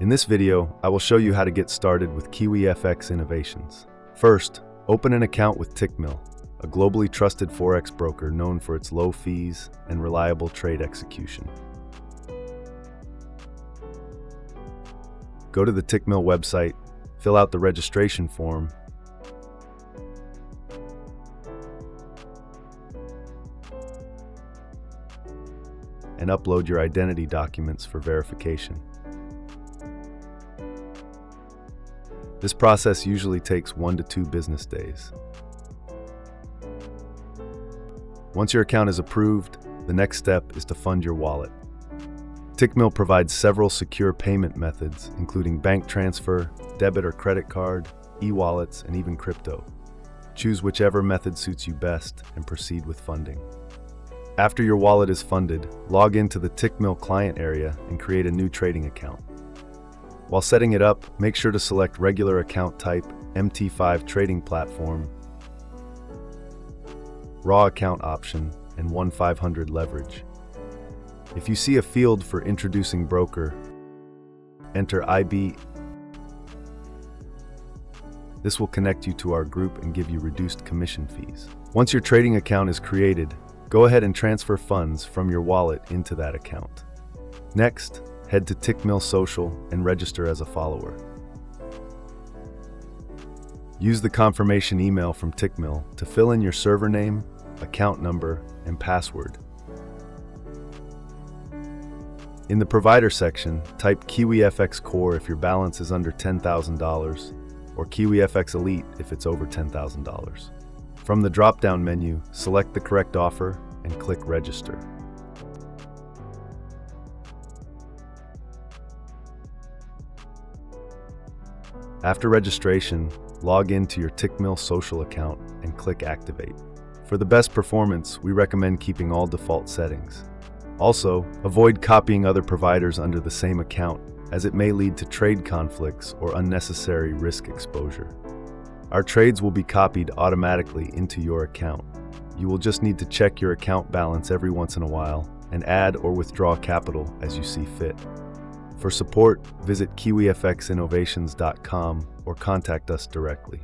In this video, I will show you how to get started with KiwiFX Innovations. First, open an account with Tickmill, a globally trusted Forex broker known for its low fees and reliable trade execution. Go to the Tickmill website, fill out the registration form, and upload your identity documents for verification. This process usually takes 1 to 2 business days. Once your account is approved, the next step is to fund your wallet. Tickmill provides several secure payment methods, including bank transfer, debit or credit card, e-wallets, and even crypto. Choose whichever method suits you best and proceed with funding. After your wallet is funded, log into the Tickmill client area and create a new trading account. While setting it up, make sure to select regular account type, MT5 trading platform, raw account option, and 1-500 leverage. If you see a field for introducing broker, enter IB. This will connect you to our group and give you reduced commission fees. Once your trading account is created, go ahead and transfer funds from your wallet into that account. Next, head to Tickmill Social and register as a follower. Use the confirmation email from Tickmill to fill in your server name, account number, and password. In the provider section, type KiwiFX Core if your balance is under $10,000, or KiwiFX Elite if it's over $10,000. From the drop-down menu, select the correct offer and click Register. After registration, log into your Tickmill social account and click Activate. For the best performance, we recommend keeping all default settings. Also, avoid copying other providers under the same account, as it may lead to trade conflicts or unnecessary risk exposure. Our trades will be copied automatically into your account. You will just need to check your account balance every once in a while and add or withdraw capital as you see fit. For support, visit KiwiFXinnovations.com or contact us directly.